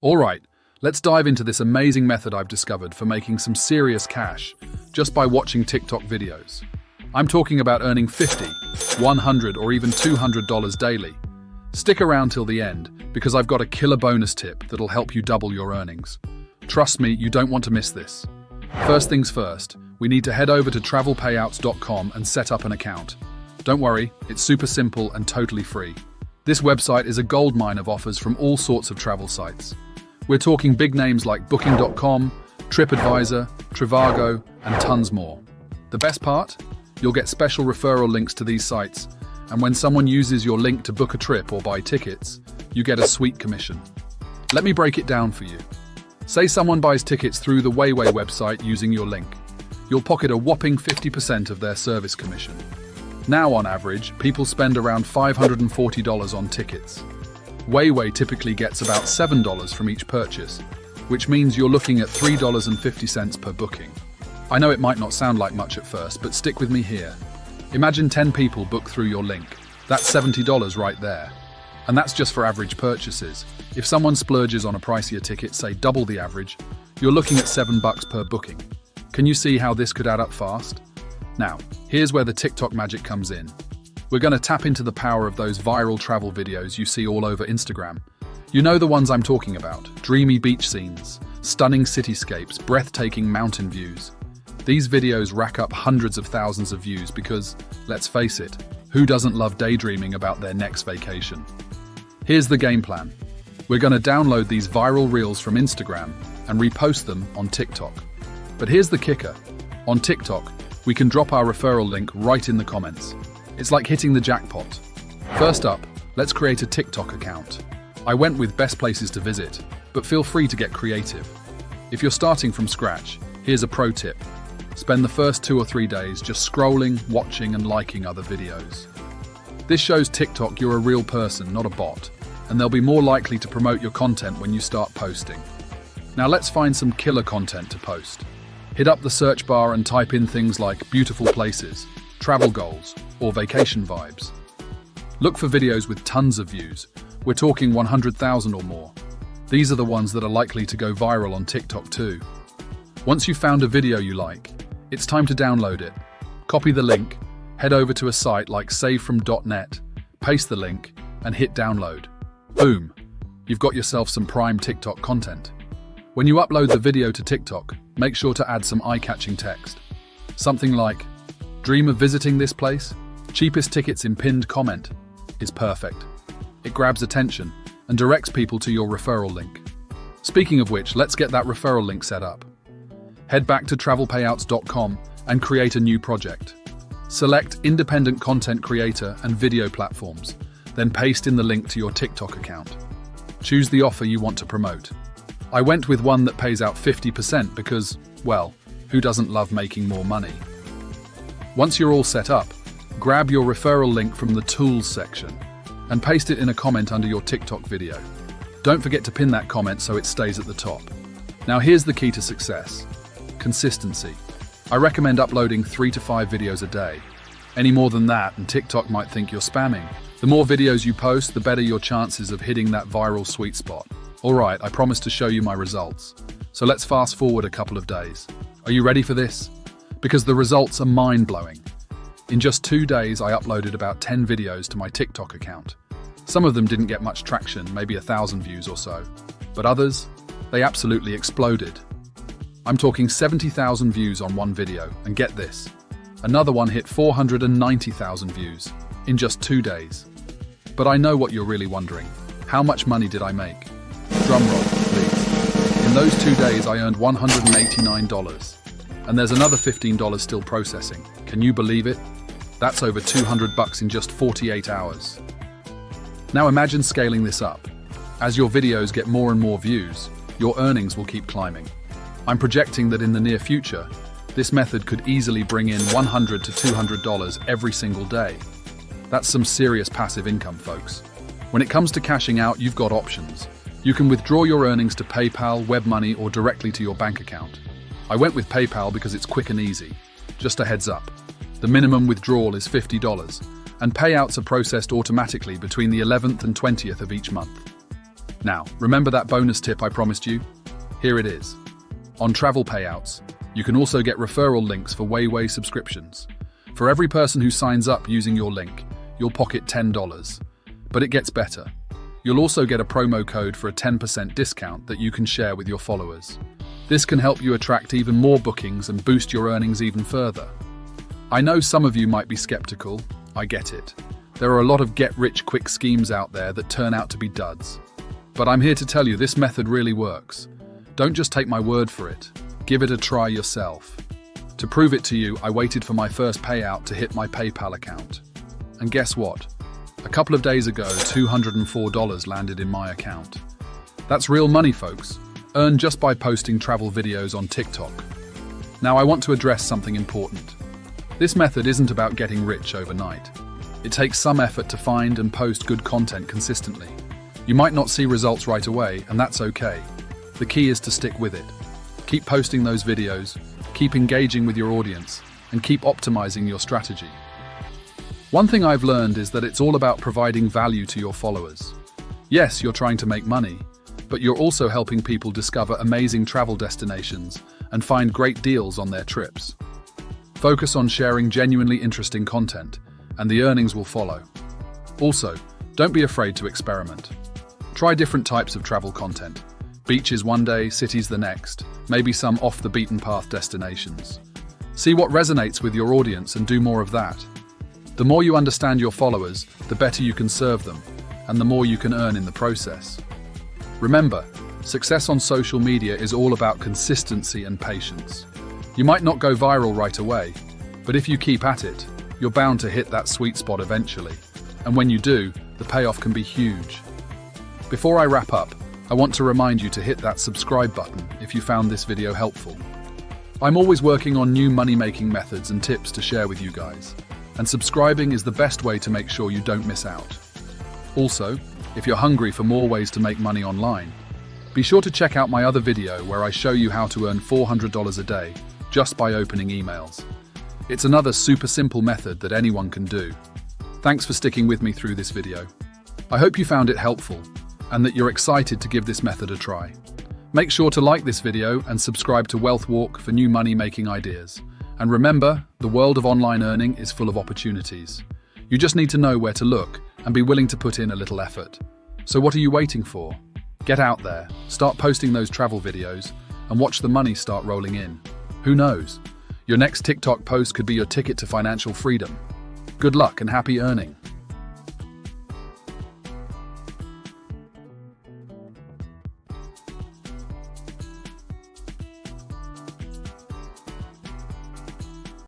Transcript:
All right, let's dive into this amazing method I've discovered for making some serious cash just by watching TikTok videos. I'm talking about earning $50, $100, or even $200 daily. Stick around till the end because I've got a killer bonus tip that'll help you double your earnings. Trust me, you don't want to miss this. First things first, we need to head over to travelpayouts.com and set up an account. Don't worry, it's super simple and totally free. This website is a goldmine of offers from all sorts of travel sites. We're talking big names like Booking.com, TripAdvisor, Trivago, and tons more. The best part? You'll get special referral links to these sites, and when someone uses your link to book a trip or buy tickets, you get a sweet commission. Let me break it down for you. Say someone buys tickets through the WealthWalk website using your link. You'll pocket a whopping 50% of their service commission. Now, on average, people spend around $540 on tickets. WealthWalk typically gets about $7 from each purchase, which means you're looking at $3.50 per booking. I know it might not sound like much at first, but stick with me here. Imagine 10 people book through your link. That's $70 right there. And that's just for average purchases. If someone splurges on a pricier ticket, say double the average, you're looking at $7 per booking. Can you see how this could add up fast? Now, here's where the TikTok magic comes in. We're going to tap into the power of those viral travel videos you see all over Instagram. You know the ones I'm talking about: dreamy beach scenes, stunning cityscapes, breathtaking mountain views. These videos rack up hundreds of thousands of views because, let's face it, who doesn't love daydreaming about their next vacation? Here's the game plan. We're going to download these viral reels from Instagram and repost them on TikTok. But here's the kicker. On TikTok, we can drop our referral link right in the comments. It's like hitting the jackpot. First up, let's create a TikTok account. I went with best places to visit, but feel free to get creative. If you're starting from scratch, here's a pro tip. Spend the first 2 or 3 days just scrolling, watching, and liking other videos. This shows TikTok you're a real person, not a bot, and they'll be more likely to promote your content when you start posting. Now let's find some killer content to post. Hit up the search bar and type in things like beautiful places, travel goals, or vacation vibes. Look for videos with tons of views. We're talking 100,000 or more. These are the ones that are likely to go viral on TikTok too. Once you've found a video you like, it's time to download it. Copy the link, head over to a site like savefrom.net, paste the link, and hit download. Boom! You've got yourself some prime TikTok content. When you upload the video to TikTok, make sure to add some eye-catching text. Something like, "Dream of visiting this place? Cheapest tickets in pinned comment," is perfect. It grabs attention and directs people to your referral link. Speaking of which, let's get that referral link set up. Head back to travelpayouts.com and create a new project. Select independent content creator and video platforms, then paste in the link to your TikTok account. Choose the offer you want to promote. I went with one that pays out 50% because, well, who doesn't love making more money? Once you're all set up, grab your referral link from the Tools section and paste it in a comment under your TikTok video. Don't forget to pin that comment so it stays at the top. Now here's the key to success: consistency. I recommend uploading 3 to 5 videos a day. Any more than that and TikTok might think you're spamming. The more videos you post, the better your chances of hitting that viral sweet spot. Alright, I promise to show you my results. So let's fast forward a couple of days. Are you ready for this? Because the results are mind-blowing. In just 2 days, I uploaded about 10 videos to my TikTok account. Some of them didn't get much traction, maybe 1,000 views or so. But others, they absolutely exploded. I'm talking 70,000 views on one video, and get this, another one hit 490,000 views in just 2 days. But I know what you're really wondering. How much money did I make? Drum roll, please. In those 2 days, I earned $189. And there's another $15 still processing. Can you believe it? That's over $200 in just 48 hours. Now imagine scaling this up. As your videos get more and more views, your earnings will keep climbing. I'm projecting that in the near future, this method could easily bring in $100 to $200 every single day. That's some serious passive income, folks. When it comes to cashing out, you've got options. You can withdraw your earnings to PayPal, WebMoney, or directly to your bank account. I went with PayPal because it's quick and easy. Just a heads up. The minimum withdrawal is $50, and payouts are processed automatically between the 11th and 20th of each month. Now, remember that bonus tip I promised you? Here it is. On travel payouts, you can also get referral links for WealthWalk subscriptions. For every person who signs up using your link, you'll pocket $10. But it gets better. You'll also get a promo code for a 10% discount that you can share with your followers. This can help you attract even more bookings and boost your earnings even further. I know some of you might be skeptical. I get it. There are a lot of get-rich-quick schemes out there that turn out to be duds. But I'm here to tell you this method really works. Don't just take my word for it. Give it a try yourself. To prove it to you, I waited for my first payout to hit my PayPal account. And guess what? A couple of days ago, $204 landed in my account. That's real money, folks, earned just by posting travel videos on TikTok. Now I want to address something important. This method isn't about getting rich overnight. It takes some effort to find and post good content consistently. You might not see results right away, and that's okay. The key is to stick with it. Keep posting those videos, keep engaging with your audience, and keep optimizing your strategy. One thing I've learned is that it's all about providing value to your followers. Yes, you're trying to make money, but you're also helping people discover amazing travel destinations and find great deals on their trips. Focus on sharing genuinely interesting content, and the earnings will follow. Also, don't be afraid to experiment. Try different types of travel content. Beaches one day, cities the next, maybe some off-the-beaten-path destinations. See what resonates with your audience and do more of that. The more you understand your followers, the better you can serve them, and the more you can earn in the process. Remember, success on social media is all about consistency and patience. You might not go viral right away, but if you keep at it, you're bound to hit that sweet spot eventually. And when you do, the payoff can be huge. Before I wrap up, I want to remind you to hit that subscribe button if you found this video helpful. I'm always working on new money-making methods and tips to share with you guys, and subscribing is the best way to make sure you don't miss out. Also, if you're hungry for more ways to make money online, be sure to check out my other video where I show you how to earn $400 a day just by opening emails. It's another super simple method that anyone can do. Thanks for sticking with me through this video. I hope you found it helpful and that you're excited to give this method a try. Make sure to like this video and subscribe to WealthWalk for new money-making ideas. And remember, the world of online earning is full of opportunities. You just need to know where to look and be willing to put in a little effort. So what are you waiting for? Get out there, start posting those travel videos, and watch the money start rolling in. Who knows? Your next TikTok post could be your ticket to financial freedom. Good luck and happy earning.